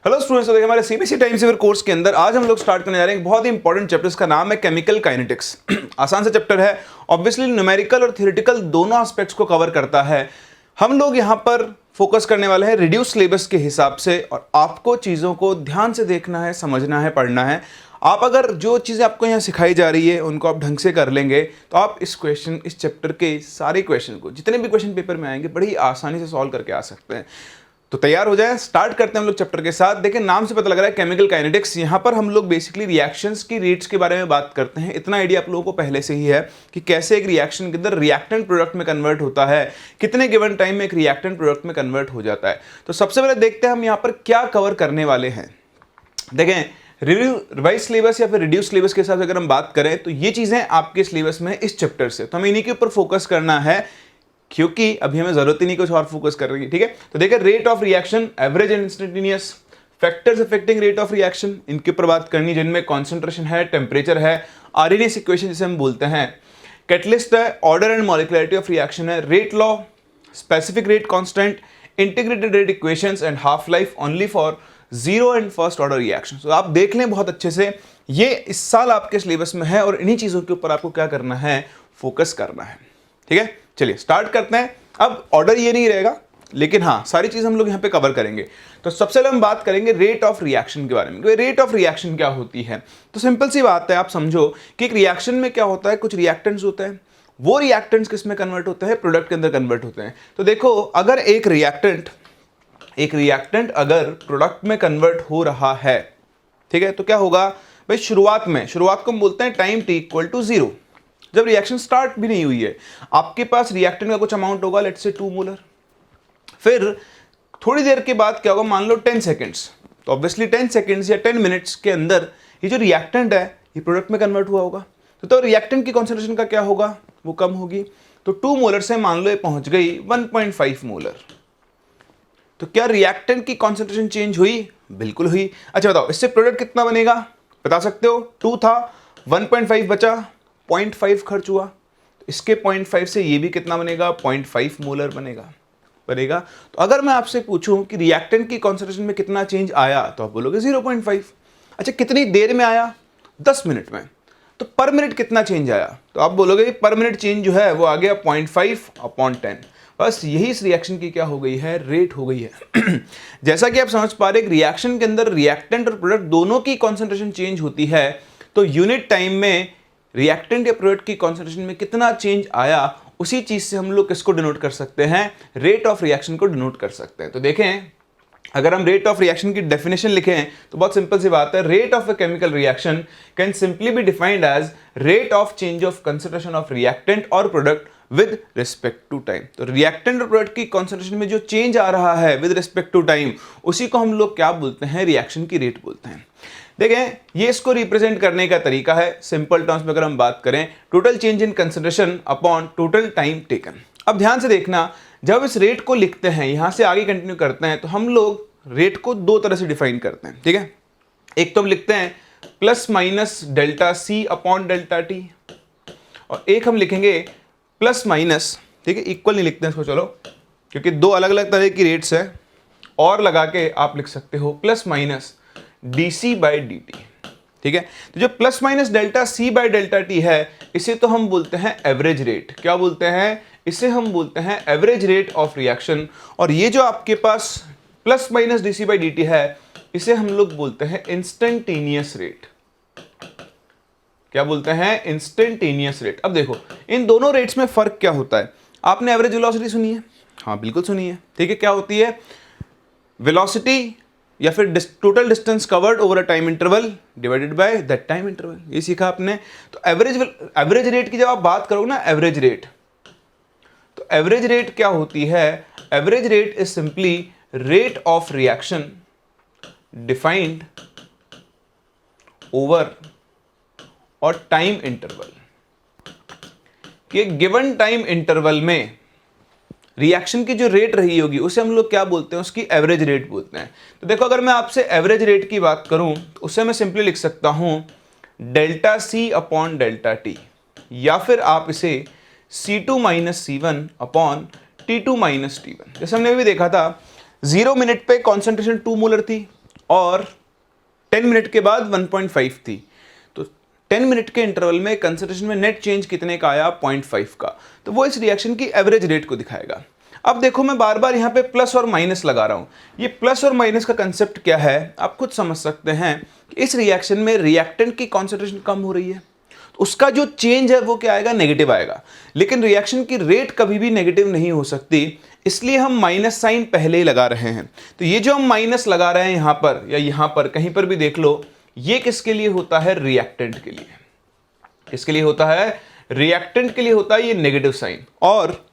Hello students, तो देखिए हमारे सीबीएसई टाइम सेवर कोर्स के अंदर आज हम लोग स्टार्ट करने जा रहे हैं एक बहुत ही इंपॉर्टेंट चैप्टर। इसका नाम है केमिकल काइनेटिक्स। आसान सा चैप्टर है, ऑब्वियसली न्यूमेरिकल और थियोरेटिकल दोनों एस्पेक्ट्स को कवर करता है। हम लोग यहाँ पर फोकस करने वाले हैं रिड्यूस सिलेबस के हिसाब से, और आपको चीज़ों को ध्यान से देखना है, समझना है, पढ़ना है। आप अगर जो चीज़ें आपको यहाँ सिखाई जा रही है उनको आप ढंग से कर लेंगे तो आप इस चैप्टर के सारे क्वेश्चन को, जितने भी क्वेश्चन पेपर में आएंगे, बड़ी आसानी से सॉल्व करके आ सकते हैं। तो तैयार हो जाए, स्टार्ट करते हैं हम लोग चैप्टर के साथ। देखिए नाम से पता लग रहा है केमिकल काइनेटिक्स। यहाँ पर हम लोग बेसिकली रिएक्शंस की रेट्स के बारे में बात करते हैं। इतना आइडिया आप लोगों को पहले से ही है कि कैसे एक रिएक्शन के अंदर रिएक्टेंट प्रोडक्ट में कन्वर्ट होता है, कितने गिवन टाइम में एक रिएक्टेंट प्रोडक्ट में कन्वर्ट हो जाता है। तो सबसे पहले देखते हैं हम यहाँ पर क्या कवर करने वाले हैं। देखें, रिवाइज सिलेबस या फिर रिड्यूस सिलेबस के हिसाब से अगर हम बात करें तो ये चीजें आपके सिलेबस में इस चैप्टर से, तो हमें इन्हीं के ऊपर फोकस करना है, क्योंकि अभी हमें जरूरत ही नहीं कुछ और फोकस कर रही है। ठीक है, तो देखिए rate of reaction, average and instantaneous, factors affecting rate of reaction, इनके ऊपर बात करनी, जिनमें कॉन्सेंट्रेशन है, टेम्परेचर है, आरएनएस इक्वेशन जिसे हम बोलते हैं, कैटलिस्ट है, ऑर्डर एंड मॉलिक्युलरिटी ऑफ रिएक्शन है, rate law, specific rate constant, integrated rate equations and half life only for zero and first order reaction. तो आप देख लें बहुत अच्छे से, ये इस साल आपके सिलेबस में है और इन्हीं चीजों के ऊपर आपको क्या करना है, फोकस करना है। ठीक है, चलिए स्टार्ट करते हैं। अब ऑर्डर ये नहीं रहेगा, लेकिन हाँ सारी चीज हम लोग यहाँ पे कवर करेंगे। तो सबसे पहले हम बात करेंगे रेट ऑफ रिएक्शन के बारे में। रेट ऑफ रिएक्शन क्या होती है? तो सिंपल सी बात है, आप समझो कि एक रिएक्शन में क्या होता है, कुछ रिएक्टेंट्स होते हैं, वो रिएक्टेंट्स किस में कन्वर्ट होते हैं, प्रोडक्ट के अंदर कन्वर्ट होते हैं। तो देखो, अगर एक रिएक्टेंट अगर प्रोडक्ट में कन्वर्ट हो रहा है, ठीक है, तो क्या होगा भाई, शुरुआत को हम बोलते हैं टाइम t इक्वल टू 0। जब रिएक्शन स्टार्ट भी नहीं हुई है, आपके पास रिएक्टेंट का कुछ अमाउंट होगा, लेट्स से 2 मोलर। फिर थोड़ी देर के बाद क्या होगा, मान लो 10 सेकेंड्स, तो ऑब्वियसली 10 सेकेंड्स या 10 मिनट्स के अंदर ये जो रिएक्टेंट है ये प्रोडक्ट में कन्वर्ट हुआ होगा। तो रिएक्टेंट की कॉन्सेंट्रेशन का क्या होगा, वो कम होगी। तो 2 मोलर से मान लो ये पहुंच गई 1.5 मोलर। तो क्या रिएक्टेंट की कॉन्सेंट्रेशन चेंज हुई? बिल्कुल हुई। अच्छा बताओ, इससे प्रोडक्ट कितना बनेगा, बता सकते हो? 2 था, 1.5 बचा, 0.5 खर्च हुआ। तो इसके 0.5 से ये भी कितना बनेगा, 0.5 मोलर बनेगा। तो अगर मैं आपसे पूछूं कि रिएक्टेंट की कॉन्सेंट्रेशन में कितना चेंज आया, तो आप बोलोगे 0.5। अच्छा, कितनी देर में आया? 10 मिनट में। तो पर मिनट कितना चेंज आया? तो आप बोलोगे पर मिनट चेंज जो है वो आ गया 0.5/10। बस यही इस रिएक्शन की क्या हो गई है, रेट हो गई है। जैसा कि आप समझ पा रहे, रिएक्शन के अंदर रिएक्टेंट और प्रोडक्ट दोनों की कॉन्सेंट्रेशन चेंज होती है, तो यूनिट टाइम में रिएक्टेंट या प्रोडक्ट की कॉन्सेंट्रेशन में कितना चेंज आया, उसी चीज से हम लोग किसको डिनोट कर सकते हैं, रेट ऑफ रिएक्शन को डिनोट कर सकते हैं। तो देखें, अगर हम रेट ऑफ रिएक्शन की डेफिनेशन लिखें तो बहुत सिंपल सी बात है, rate of a chemical reaction can simply be defined as rate of change of concentration of reactant और product with respect to time. तो रिएक्टेंट और प्रोडक्ट की कंसंट्रेशन में जो चेंज आ रहा है विद रिस्पेक्ट टू टाइम, उसी को हम लोग क्या बोलते हैं, रिएक्शन की रेट बोलते हैं। देखें, ये इसको रिप्रेजेंट करने का तरीका है, सिंपल टर्म्स में अगर हम बात करें, total change in concentration upon total time taken. अब ध्यान से देखना, जब इस रेट को लिखते हैं, यहां से आगे कंटिन्यू करते हैं, तो हम लोग रेट को दो तरह से डिफाइन करते हैं। ठीक है, एक तो हम लिखते हैं plus minus delta C upon delta T, और एक हम लिखेंगे प्लस माइनस, ठीक है, इक्वल नहीं लिखते हैं इसको, चलो, क्योंकि दो अलग अलग तरह की रेट्स है, और लगा के आप लिख सकते हो plus minus dc by dt। ठीक है, तो जो plus minus delta C by delta T है, इसे तो हम बोलते हैं एवरेज रेट। क्या बोलते हैं? इसे हम बोलते हैं एवरेज रेट ऑफ रिएक्शन। और ये जो आपके पास plus minus dc by dt है, इसे हम लोग बोलते हैं इंस्टेंटेनियस रेट। क्या बोलते हैं? Instantaneous rate. अब देखो, इन दोनों रेट्स में फर्क क्या होता है? आपने एवरेज वेलोसिटी सुनी है? हाँ बिल्कुल सुनी है। ठीक है, क्या होती है? वेलोसिटी या फिर total distance covered over a time interval divided by that time interval, ये सीखा आपने। तो एवरेज रेट की जब आप बात करोगे ना, एवरेज रेट, तो एवरेज रेट क्या होती है? Average rate is simply rate of reaction defined over और टाइम इंटरवल। कि गिवन टाइम इंटरवल में रिएक्शन की जो रेट रही होगी उसे हम लोग क्या बोलते हैं, उसकी एवरेज रेट बोलते हैं। तो देखो, अगर मैं आपसे एवरेज रेट की बात करूं तो उसे मैं सिंपली लिख सकता हूं delta C upon delta T, या फिर आप इसे C2 minus C1 upon T2 minus T1। जैसे हमने भी देखा था, 0 मिनट पे कॉन्सेंट्रेशन 2 मोलर थी, और 10 मिनट के बाद 1.5 थी, तो 10 मिनट के इंटरवल में कंसंट्रेशन में नेट चेंज कितने का आया, 0.5 का। तो वो इस रिएक्शन की एवरेज रेट को दिखाएगा। अब देखो मैं बार बार यहाँ पे प्लस और माइनस लगा रहा हूँ। ये प्लस और माइनस का कंसेप्ट क्या है आप खुद समझ सकते हैं कि इस रिएक्शन में रिएक्टेंट की कॉन्सेंट्रेशन कम हो रही है, तो उसका जो चेंज है वो क्या आएगा, नेगेटिव आएगा। लेकिन रिएक्शन की रेट कभी भी नेगेटिव नहीं हो सकती, इसलिए हम माइनस साइन पहले ही लगा रहे हैं। तो ये जो हम माइनस लगा रहे हैं यहाँ पर या यहाँ पर कहीं पर भी देख लो, ये किसके लिए होता है, रिएक्टेंट के लिए। किसके लिए होता है, रिएक्टेंट के लिए होता है ये नेगेटिव साइन। और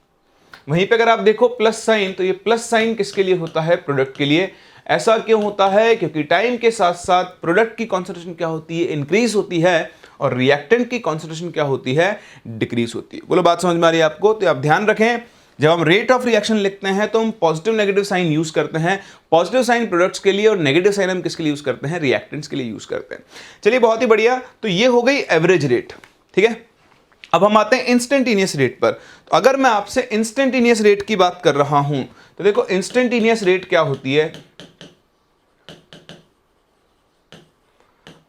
वहीं पे अगर आप देखो प्लस साइन, तो ये प्लस साइन किसके लिए होता है, प्रोडक्ट के लिए। ऐसा क्यों होता है, क्योंकि टाइम के साथ साथ प्रोडक्ट की कॉन्सेंट्रेशन क्या होती है, इंक्रीज होती है, और रिएक्टेंट की कॉन्सेंट्रेशन क्या होती है, डिक्रीज होती है। बोलो बात समझ में आ रही है आपको। तो आप ध्यान रखें, जब हम रेट ऑफ रिएक्शन लिखते हैं तो हम पॉजिटिव नेगेटिव साइन यूज करते हैं। पॉजिटिव साइन प्रोडक्ट्स के लिए और नेगेटिव साइन हम किसके लिए यूज करते हैं, रिएक्टेंट्स के लिए यूज करते हैं। चलिए बहुत ही बढ़िया, तो ये हो गई एवरेज रेट, ठीक है। अब हम आते हैं इंस्टेंटेनियस रेट पर। तो अगर मैं आपसे इंस्टेंटेनियस रेट की बात कर रहा हूं तो देखो इंस्टेंटेनियस रेट क्या होती है।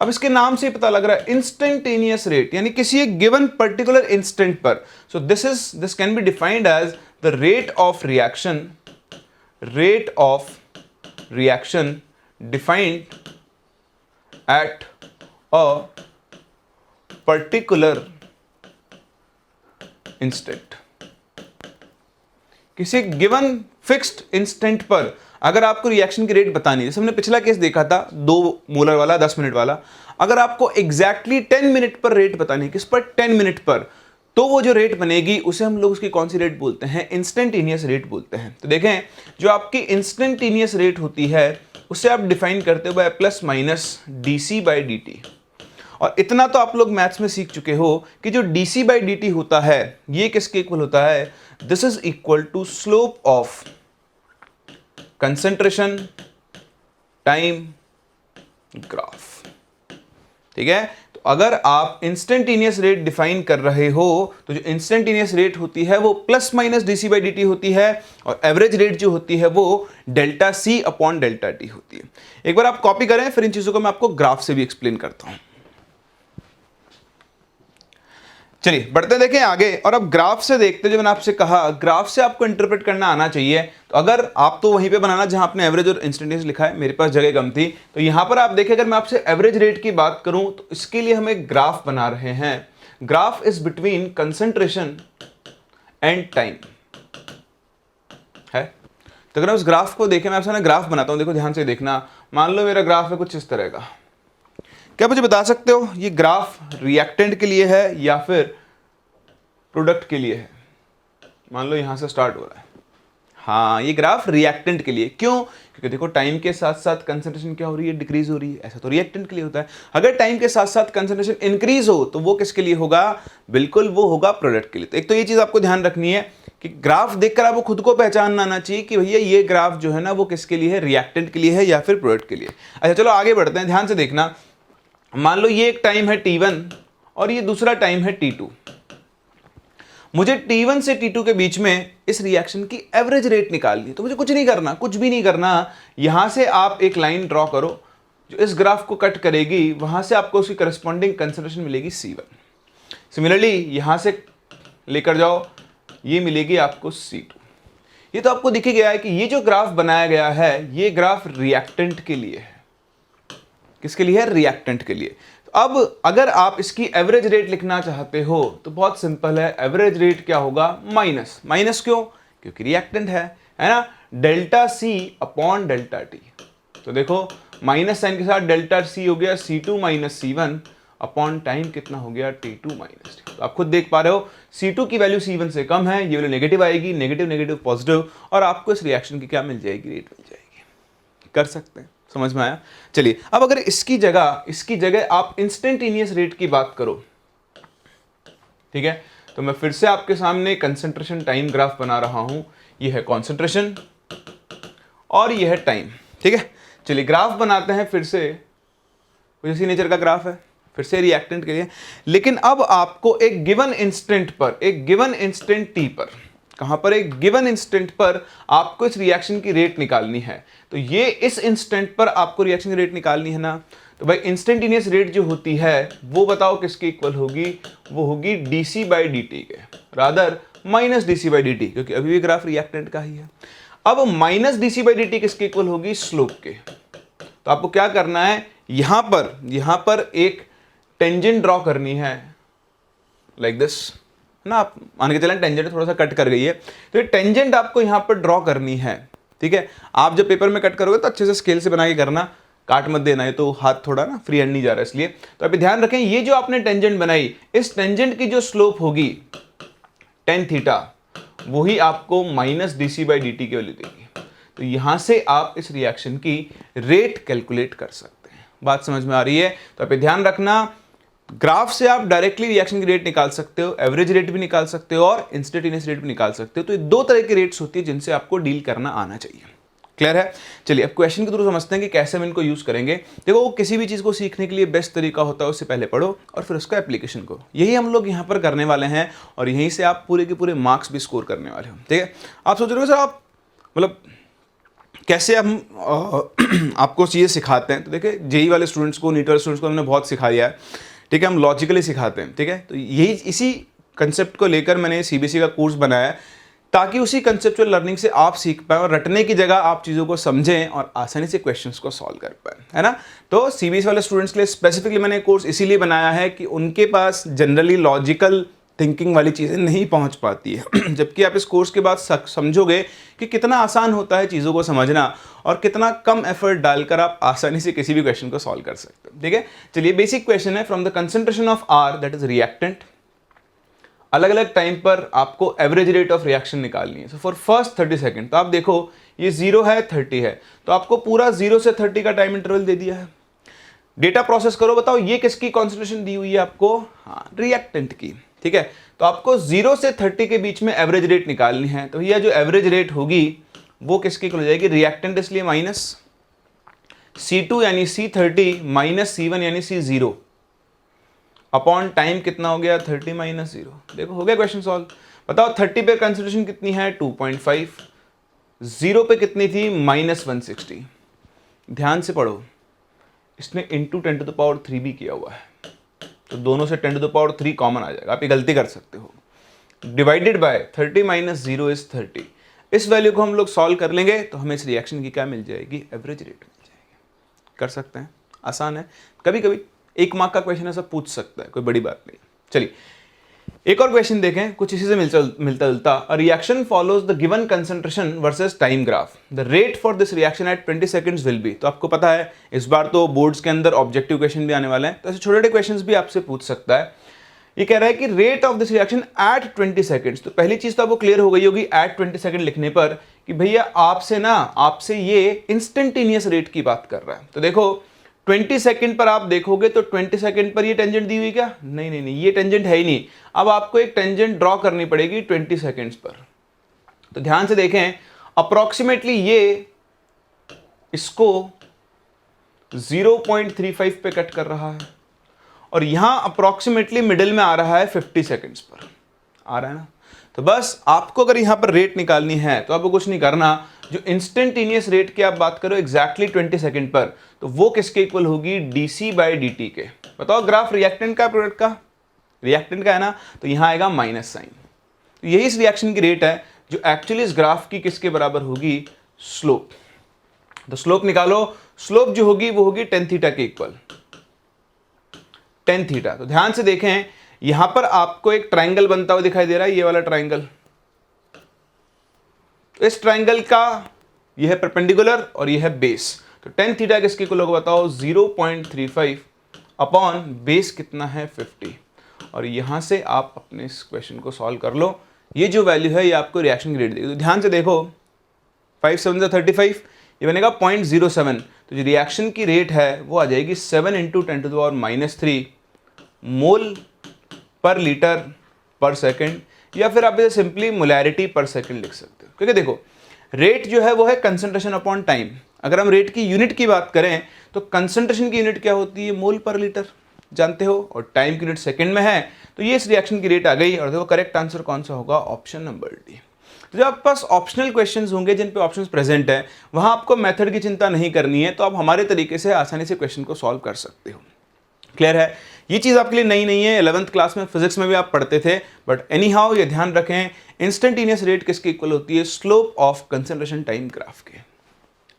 अब इसके नाम से पता लग रहा है इंस्टेंटेनियस रेट यानी किसी एक गिवन पर्टिकुलर इंस्टेंट पर। So this can be defined as the rate of reaction defined at a particular instant. किसी गिवन फिक्स्ड इंस्टेंट पर अगर आपको रिएक्शन की रेट बतानी है, जैसे हमने पिछला केस देखा था 2 मोलर वाला 10 मिनट वाला, अगर आपको एग्जैक्टली 10 मिनट पर रेट बतानी है, किस पर, 10 मिनट पर, तो वो जो रेट बनेगी उसे हम लोग उसकी कौन सी रेट बोलते हैं, इंस्टेंटेनियस रेट बोलते हैं। तो देखें जो आपकी इंस्टेंटेनियस रेट होती है उसे आप डिफाइन करते हो by plus minus DC by D. और इतना तो आप लोग मैथ्स में सीख चुके हो कि जो dc बाई dt होता है ये किसके इक्वल होता है, this is equal to slope of concentration time graph, ठीक है। तो अगर आप इंस्टेंटेनियस रेट डिफाइन कर रहे हो तो जो इंस्टेंटेनियस रेट होती है वो plus minus DC by D होती है, और एवरेज रेट जो होती है वो delta C upon delta T होती है। एक बार आप कॉपी करें, फिर इन चीजों को मैं आपको ग्राफ से भी एक्सप्लेन करता हूं। चलिए बढ़ते देखें आगे, और अब ग्राफ से देखते हैं। जो मैंने आपसे कहा ग्राफ से आपको इंटरप्रेट करना आना चाहिए। तो अगर आप तो वहीं पे बनाना जहां आपने एवरेज और इंस्टेंटेनियस लिखा है, मेरे पास जगह कम थी, तो यहां पर आप देखें अगर मैं आपसे एवरेज रेट की बात करूं तो इसके लिए हम एक ग्राफ बना रहे हैं। Graph is between concentration and time है। तो अगर उस ग्राफ को देखें, मैं आपसे ग्राफ बनाता हूं, देखो ध्यान से देखना। मान लो मेरा ग्राफ है कुछ इस तरह का। क्या मुझे बता सकते हो ये ग्राफ रिएक्टेंट के लिए है या फिर प्रोडक्ट के लिए है? मान लो यहां से स्टार्ट हो रहा है, हाँ ये ग्राफ रिएक्टेंट के लिए। क्यों? क्योंकि देखो टाइम के साथ साथ कंसंट्रेशन क्या हो रही है, डिक्रीज हो रही है। ऐसा तो रिएक्टेंट के लिए होता है। अगर टाइम के साथ साथ कंसंट्रेशन इंक्रीज हो तो वो किसके लिए होगा, बिल्कुल वो होगा प्रोडक्ट के लिए। तो एक तो ये चीज आपको ध्यान रखनी है कि ग्राफ देखकर आपको खुद को पहचानना आना चाहिए कि भैया ये ग्राफ जो है ना वो किसके लिए है, रिएक्टेंट के लिए है या फिर प्रोडक्ट के लिए। अच्छा चलो आगे बढ़ते हैं, ध्यान से देखना। मान लो ये एक टाइम है t1 और ये दूसरा टाइम है t2। मुझे t1 से t2 के बीच में इस रिएक्शन की एवरेज रेट निकालनी है। तो मुझे कुछ नहीं करना, कुछ भी नहीं करना। यहां से आप एक लाइन ड्रॉ करो जो इस ग्राफ को कट करेगी, वहां से आपको उसकी करस्पॉन्डिंग कंसंट्रेशन मिलेगी C1। सिमिलरली यहां से लेकर जाओ, ये मिलेगी आपको C2। ये तो आपको दिख ही गया है कि ये जो ग्राफ बनाया गया है ये ग्राफ रिएक्टेंट के लिए है। किसके लिए है, रिएक्टेंट के लिए। तो अब अगर आप इसकी एवरेज रेट लिखना चाहते हो तो बहुत सिंपल है, एवरेज रेट क्या होगा, माइनस। माइनस क्यों? क्योंकि रिएक्टेंट है ना, delta C upon delta T. तो देखो माइनस साइन के साथ डेल्टा सी हो गया C2 minus C1 upon time कितना हो गया T2 माइनस टी। तो आप खुद देख पा रहे हो C2 की वैल्यू C1 से कम है, ये वैल्यू नेगेटिव आएगी, नेगेटिव नेगेटिव पॉजिटिव, और आपको इस रिएक्शन की क्या मिल जाएगी, रेट मिल जाएगी। कर सकते हैं, समझ में आया? चलिए अब अगर इसकी जगह आप इंस्टेंटेनियस रेट की बात करो, ठीक है, तो मैं फिर से आपके सामने कंसंट्रेशन टाइम ग्राफ बना रहा हूं। ये है कंसंट्रेशन और ये है टाइम, ठीक है। चलिए ग्राफ बनाते हैं फिर से, कुछ इसी नेचर का ग्राफ है, फिर से रिएक्टेंट के लिए। लेकिन अब आपको एक गिवन इंस्टेंट पर, एक गिवन इंस्टेंट टी पर कहां पर एक गिवन इंस्टेंट पर आपको इस रिएक्शन की रेट निकालनी है। तो ये इस इंस्टेंट पर आपको रिएक्शन की रेट निकालनी है ना, तो भाई इंस्टेंटेनियस रेट जो होती है वो बताओ किसके इक्वल होगी, वो होगी dc बाई dt के, rather minus dc by dt, क्योंकि अभी भी ग्राफ रिएक्टेंट का ही है। अब माइनस dc बाई dt किसके इक्वल होगी, स्लोप के। तो आपको क्या करना है, यहां पर एक टेंजेंट ड्रॉ करनी है लाइक दिस ना, आप मान के चलें टेंजेंट थोड़ा सा कट कर गई है, तो ये टेंजेंट आपको यहां पर ड्रॉ करनी है, ठीक है। आप जब पेपर में कट करोगे तो अच्छे से स्केल से बना के करना, काट मत देना है, तो हाथ थोड़ा ना फ्री हैंड नहीं जा रहा है इसलिए। तो आप ध्यान रखें, ये जो आपने टेंजेंट बनाई, इस टेंजेंट की जो स्लोप होगी tan थीटा, वही आपको माइनस dc बाई dt की वैल्यू देगी। तो यहां से आप इस रिएक्शन की रेट कैलकुलेट कर सकते हैं। बात समझ में आ रही है? तो आप ध्यान रखना, ग्राफ से आप डायरेक्टली रिएक्शन की रेट निकाल सकते हो, एवरेज रेट भी निकाल सकते हो और इंस्टेंटेनियस रेट भी निकाल सकते हो। तो ये दो तरह की रेट्स होती है जिनसे आपको डील करना आना चाहिए। क्लियर है? चलिए अब क्वेश्चन के थ्रू समझते हैं कि कैसे हम इनको यूज करेंगे। देखो, किसी भी चीज को सीखने के लिए बेस्ट तरीका होता है उससे पहले पढ़ो और फिर उसका एप्लीकेशन करो। यही हम लोग यहाँ पर करने वाले हैं और यहीं से आप पूरे के पूरे मार्क्स भी स्कोर करने वाले हो। ठीक है? आप सोच रहे हो सर आप मतलब कैसे हम आपको चीज़ें सिखाते हैं, तो देखिए जेई वाले स्टूडेंट्स को, नीट वाले स्टूडेंट्स को हमने बहुत सिखाया है। ठीक है? हम लॉजिकली सिखाते हैं। ठीक है? तो यही इसी कंसेप्ट को लेकर मैंने सीबीएसई का कोर्स बनाया है, ताकि उसी कंसेप्चुअल लर्निंग से आप सीख पाएं और रटने की जगह आप चीज़ों को समझें और आसानी से क्वेश्चंस को सॉल्व कर पाएं, है ना। तो सीबीएसई वाले स्टूडेंट्स के लिए स्पेसिफिकली मैंने कोर्स इसीलिए बनाया है कि उनके पास जनरली लॉजिकल थिंकिंग वाली चीज़ें नहीं पहुंच पाती है जबकि आप इस कोर्स के बाद समझोगे कि कितना आसान होता है चीज़ों को समझना और कितना कम एफर्ट डालकर आप आसानी से किसी भी क्वेश्चन को सॉल्व कर सकते हो। ठीक है? चलिए, बेसिक क्वेश्चन है, from the concentration of R that is reactant, अलग अलग टाइम पर आपको एवरेज रेट ऑफ रिएक्शन निकालनी है। सो फॉर फर्स्ट 30 सेकंड, तो आप देखो ये 0 है 30 है, तो आपको पूरा 0 से 30 का टाइम इंटरवल दे दिया है। डेटा प्रोसेस करो, बताओ ये किसकी कॉन्सेंट्रेशन दी हुई है आपको, हाँ रिएक्टेंट की। ठीक है? तो आपको 0 से 30 के बीच में एवरेज रेट निकालनी है। तो यह जो एवरेज रेट होगी वो किसकी हो जाएगी, रिएक्टेंट, इसलिए माइनस C2 यानी C30 माइनस C1 यानी C0 अपॉन टाइम कितना हो गया 30 माइनस 0। देखो हो गया क्वेश्चन सॉल्व। बताओ 30 पे कंसंट्रेशन कितनी है 2.5, 0 पे कितनी थी माइनस 160। ध्यान से पढ़ो, इसने इंटू 10⁻³ भी किया हुआ है, तो दोनों से 10⁻³ कॉमन आ जाएगा, आप ये गलती कर सकते हो। Divided by 30 minus 0 is 30। इस वैल्यू को हम लोग सॉल्व कर लेंगे तो हमें इस रिएक्शन की क्या मिल जाएगी, एवरेज रेट मिल जाएगी। कर सकते हैं, आसान है। कभी कभी 1 मार्क का क्वेश्चन ऐसा पूछ सकता है, कोई बड़ी बात नहीं। चलिए एक और क्वेश्चन देखें, कुछ इसी से मिलता जुलता। A reaction follows the given concentration versus time graph, the rate for this reaction at 20 seconds will be. तो आपको पता है इस बार तो बोर्ड्स के अंदर ऑब्जेक्टिव क्वेश्चन भी आने वाले हैं, तो ऐसे छोटे छोटे क्वेश्चन भी आपसे पूछ सकता है। ये कह रहा है कि rate of this reaction at 20 seconds. तो पहली चीज तो आपको क्लियर हो गई होगी एट 20 सेकंड लिखने पर कि भैया आपसे ये इंस्टेंटेनियस रेट की बात कर रहा है। तो देखो 20 सेकंड पर आप देखोगे तो 20 सेकंड पर ये टेंजेंट दी हुई क्या, नहीं, ये टेंजेंट है ही नहीं। अब आपको एक टेंजेंट ड्रॉ करनी पड़ेगी 20 सेकंड्स पर। तो ध्यान से देखें, अप्रोक्सीमेटली ये इसको 0.35 पे कट कर रहा है और यहां अप्रोक्सीमेटली मिडिल में आ रहा है 50 सेकंड्स पर, आ रहा है ना। तो बस आपको अगर यहां पर रेट निकालनी है तो आपको कुछ नहीं करना, जो इंस्टेंटेनियस रेट की आप बात करो एग्जैक्टली 20 सेकंड पर, तो वो किसके इक्वल होगी, डीसी बाई dt के। बताओ ग्राफ रिएक्टेंट का, प्रोडक्ट का, रिएक्टेंट का है ना, तो यहां आएगा माइनस साइन। तो यही इस रिएक्शन की रेट है जो एक्चुअली इस ग्राफ की किसके बराबर होगी, स्लोप। तो स्लोप निकालो, स्लोप जो होगी वो होगी tan थीटा के इक्वल, tan थीटा। तो ध्यान से देखें, यहां पर आपको एक ट्राइंगल बनता हुआ दिखाई दे रहा है, ये वाला ट्राइंगल। तो इस ट्राइंगल का ये है परपेंडिकुलर और ये है बेस। तो tan थीटा किसके इक्वल होगा बताओ, 0.35 अपॉन बेस कितना है 50। और यहां से आप अपने इस क्वेश्चन को सॉल्व कर लो, ये जो वैल्यू है ये आपको रिएक्शन की रेट देगी। तो ध्यान से देखो 5 7 35, ये बनेगा 0.07। तो जो रिएक्शन की रेट है वो आ जाएगी 7 × 10⁻³ मोल पर लीटर पर सेकेंड, या फिर आप इसे सिंपली मोलैरिटी पर सेकेंड लिख सकते हो। क्योंकि देखो रेट जो है वो है कंसंट्रेशन अपॉन टाइम। अगर हम रेट की यूनिट की बात करें तो कंसंट्रेशन की यूनिट क्या होती है, मोल पर लीटर, जानते हो, और टाइम की यूनिट सेकंड में है। तो ये इस रिएक्शन की रेट आ गई। और देखो करेक्ट आंसर कौन सा होगा, ऑप्शन नंबर डी। तो जब आपके पास ऑप्शनल क्वेश्चंस होंगे जिन पे ऑप्शंस प्रेजेंट है, वहां आपको मेथड की चिंता नहीं करनी है, तो आप हमारे तरीके से आसानी से क्वेश्चन को सॉल्व कर सकते हो। क्लियर है? ये चीज़ आपके लिए नई नहीं है, 11th क्लास में फिजिक्स में भी आप पढ़ते थे, बट एनी हाउ ये ध्यान रखें, इंस्टेंटेनियस रेट किसके इक्वल होती है? Slope of concentration time graph के।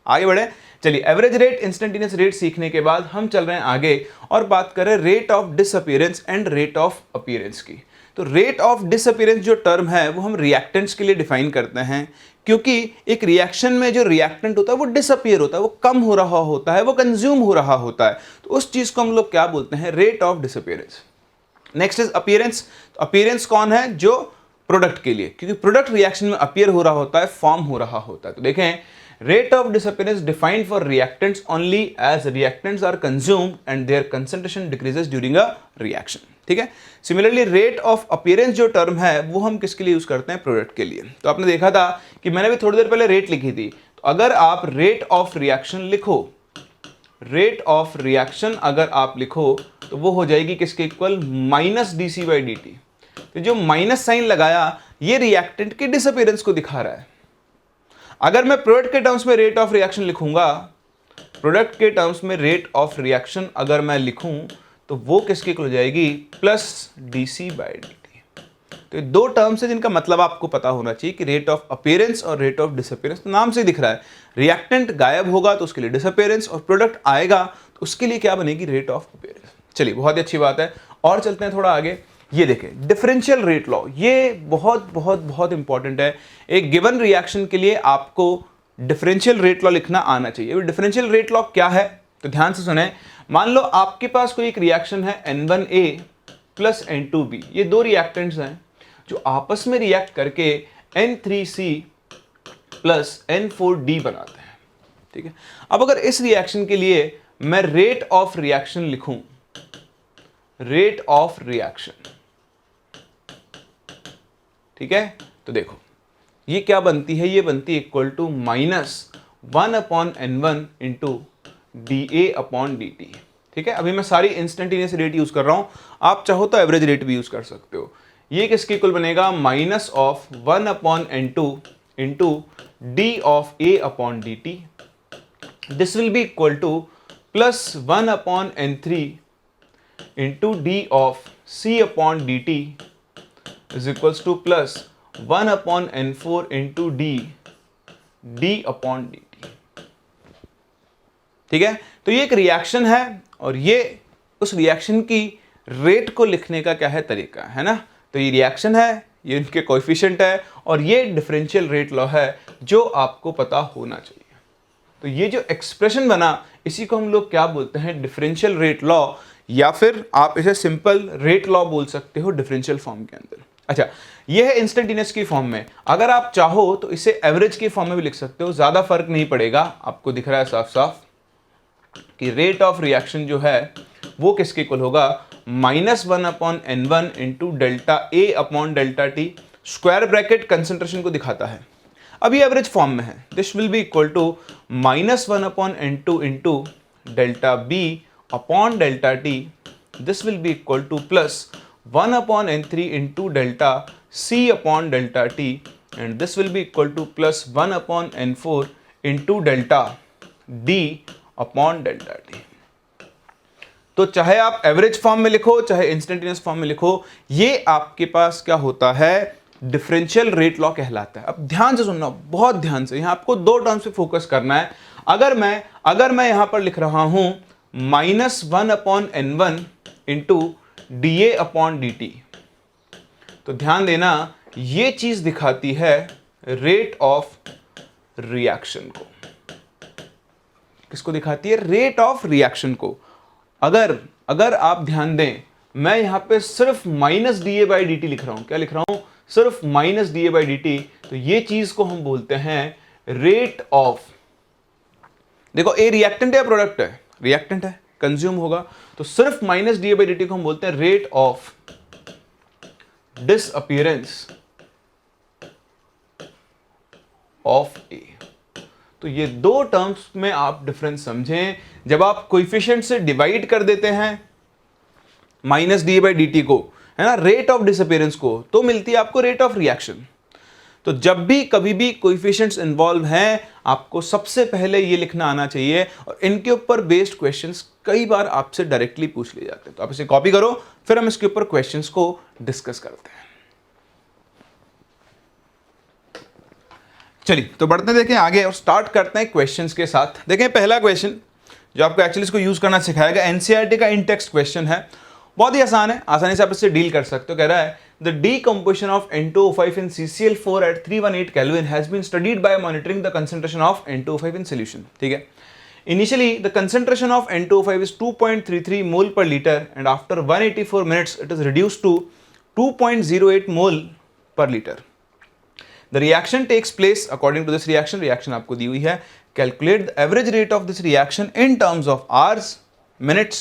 आगे बढ़े, चलिए एवरेज रेट, इंस्टेंटेनियस रेट सीखने के बाद हम चल रहे हैं आगे और बात करें rate of disappearance and rate of appearance की। तो रेट ऑफ डिसअपीयरेंस जो टर्म है वो हम रिएक्टेंट्स के लिए डिफाइन करते हैं, क्योंकि एक रिएक्शन में जो रिएक्टेंट होता है वो डिसअपीयर होता है, वो कम हो रहा होता है, वो कंज्यूम हो रहा होता है, तो उस चीज को हम लोग क्या बोलते हैं? Rate of disappearance. Next is appearance. तो अपीयरेंस कौन है? जो प्रोडक्ट के लिए, क्योंकि प्रोडक्ट रिएक्शन में अपीयर हो रहा होता है, फॉर्म हो रहा होता है। तो देखें, rate of disappearance defined for reactants only as reactants are consumed and their concentration decreases during a reaction। ठीक है। सिमिलरली रेट ऑफ अपीयरेंस जो टर्म है वो हम किसके लिए यूज करते हैं? प्रोडक्ट के लिए। तो आपने देखा था कि मैंने भी थोड़ी देर पहले रेट लिखी थी, तो अगर आप रेट ऑफ रिएक्शन लिखो, रेट ऑफ रिएक्शन अगर आप लिखो तो वो हो जाएगी किसके इक्वल? Minus dc/dt। तो जो माइनस साइन लगाया ये रिएक्टेंट के डिसअपीयरेंस को दिखा रहा है। अगर मैं प्रोडक्ट के टर्म्स में रेट ऑफ रिएक्शन लिखूंगा, प्रोडक्ट के टर्म्स में रेट ऑफ रिएक्शन अगर मैं लिखूं तो वो किसके इक्वल हो जाएगी? Plus dc/dt। तो ये दो टर्म्स है जिनका मतलब आपको पता होना चाहिए कि रेट ऑफ अपीयरेंस और रेट ऑफ डिसअपीयरेंस। तो नाम से दिख रहा है, रिएक्टेंट गायब होगा तो उसके लिए डिसअपीयरेंस, और प्रोडक्ट आएगा तो उसके लिए क्या बनेगी? Rate of appearance. चलिए, बहुत ही अच्छी बात है, और चलते हैं थोड़ा आगे। ये देखें, डिफरेंशियल रेट लॉ, ये बहुत बहुत बहुत इंपॉर्टेंट है। एक गिवन रिएक्शन के लिए आपको डिफरेंशियल रेट लॉ लिखना आना चाहिए। डिफरेंशियल रेट लॉ क्या है? तो ध्यान से सुने। मान लो आपके पास कोई एक रिएक्शन है N1A प्लस N2B, ये दो रिएक्टेंट्स हैं जो आपस में रिएक्ट करके N3C प्लस N4D बनाते हैं। ठीक है। अब अगर इस रिएक्शन के लिए मैं रेट ऑफ रिएक्शन लिखूं, रेट ऑफ रिएक्शन, ठीक है, तो देखो ये क्या बनती है? ये बनती है equal to -1/N1 into dA/dt। ठीक है। अभी मैं सारी इंस्टेंटेनियस रेट यूज कर रहा हूं, आप चाहो तो एवरेज रेट भी यूज कर सकते हो। ये किसके इक्वल बनेगा? -1/N2 into d/A/dt। This will be equal to +1/N3 into d/C/dt is equals to +1/N4 into d/dt। ठीक है। तो ये एक रिएक्शन है और ये उस रिएक्शन की रेट को लिखने का क्या है? तरीका है ना। तो ये रिएक्शन है, ये इनके कोएफिशिएंट है, और ये डिफरेंशियल रेट लॉ है जो आपको पता होना चाहिए। तो ये जो एक्सप्रेशन बना इसी को हम लोग क्या बोलते हैं? डिफरेंशियल रेट लॉ, या फिर आप इसे सिंपल रेट लॉ बोल सकते हो डिफरेंशियल फॉर्म के अंदर। अच्छा, ये है इंस्टेंटेनियस की फॉर्म में। अगर आप चाहो तो इसे एवरेज की फॉर्म में भी लिख सकते हो, ज्यादा फर्क नहीं पड़ेगा। आपको दिख रहा है साफ साफ कि रेट ऑफ रिएक्शन जो है वो किसके इक्वल होगा? -1/N1 into ΔA/ΔT, square bracket concentration को दिखाता है। अब ये एवरेज फॉर्म में है। This will be equal to -1/N2 into ΔB/ΔT। This will be equal to +1/N3 into ΔC/ΔT, and this will be equal to +1/N4 into ΔD/ΔT। तो चाहे आप एवरेज फॉर्म में लिखो चाहे इंस्टेंटेनियस फॉर्म में लिखो, ये आपके पास क्या होता है? डिफरेंशियल रेट लॉ कहलाता है। अब ध्यान से सुनना, बहुत ध्यान से, यहां आपको दो टर्म्स पे फोकस करना है। अगर मैं यहां पर लिख रहा हूं -1/N1 इंटू dA/dt, तो ध्यान देना ये चीज दिखाती है रेट ऑफ रिएक्शन को। किसको दिखाती है? रेट ऑफ रिएक्शन को। अगर आप ध्यान दें, मैं यहां पे सिर्फ -dA/dt लिख रहा हूं। क्या लिख रहा हूं? सिर्फ -dA/dt। तो ये चीज को हम बोलते हैं रेट ऑफ, देखो ए रिएक्टेंट है या प्रोडक्ट है? रिएक्टेंट है, कंज्यूम होगा, तो सिर्फ -dA/dt को हम बोलते हैं रेट ऑफ डिसअपीयरेंस ऑफ ए। तो ये दो टर्म्स में आप डिफरेंस समझें। जब आप कोएफिशिएंट से डिवाइड कर देते हैं -dA/dt को, है ना, रेट ऑफ डिसअपीयरेंस को, तो मिलती है आपको रेट ऑफ रिएक्शन। तो जब भी कभी भी कोएफिशिएंट्स इन्वॉल्व हैं, आपको सबसे पहले ये लिखना आना चाहिए, और इनके ऊपर बेस्ड क्वेश्चंस कई बार आपसे डायरेक्टली पूछ लिए जाते हैं। तो आप इसे कॉपी करो, फिर हम इसके ऊपर क्वेश्चंस को डिस्कस करते हैं। चलिए तो बढ़ते देखें आगे और स्टार्ट करते हैं क्वेश्चंस के साथ। देखें पहला क्वेश्चन जो आपको एक्चुअली इसको यूज करना सिखाएगा, एनसीईआरटी का इन टेक्स्ट क्वेश्चन है, बहुत ही आसान है, आसानी से आप इससे डील कर सकते हो। कह रहा है the decomposition of N2O5 in CCl4 at 318 Kelvin has been studied by monitoring the concentration of N2O5 in solution। ठीक है, initially the concentration of N2O5 is 2.33 mole per liter and after 184 minutes it is reduced to 2.08 mole per liter। The reaction takes place according to this reaction आपको दी हुई है। Calculate the average rate of this reaction in terms of hours, minutes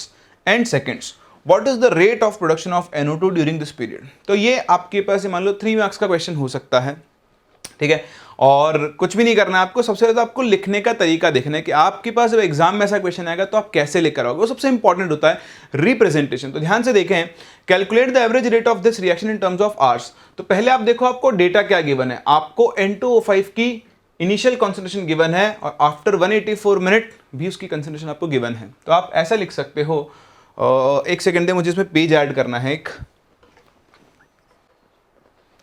and seconds। What is the rate of production of NO2 during this period। तो ये आपके पास मान लो 3 marks का question हो सकता है, ठीक है, और कुछ भी नहीं करना है आपको। सबसे ज़्यादा आपको लिखने का तरीका देखना है कि आपके पास जब एग्जाम में ऐसा क्वेश्चन आएगा तो आप कैसे लेकर आओगे, वो सबसे इंपॉर्टेंट होता है रिप्रेजेंटेशन। तो ध्यान से देखें, calculate the average rate of this reaction in terms of hours. तो पहले आप देखो आपको डेटा क्या गिवन है, आपको N2O5 की इनिशियल कॉन्सेंट्रेशन गिवन है और आफ्टर 184 मिनट भी उसकी कॉन्सेंट्रेशन आपको गिवन है। तो आप ऐसा लिख सकते हो, एक सेकेंड दे मुझे इसमें पेज ऐड करना है एक।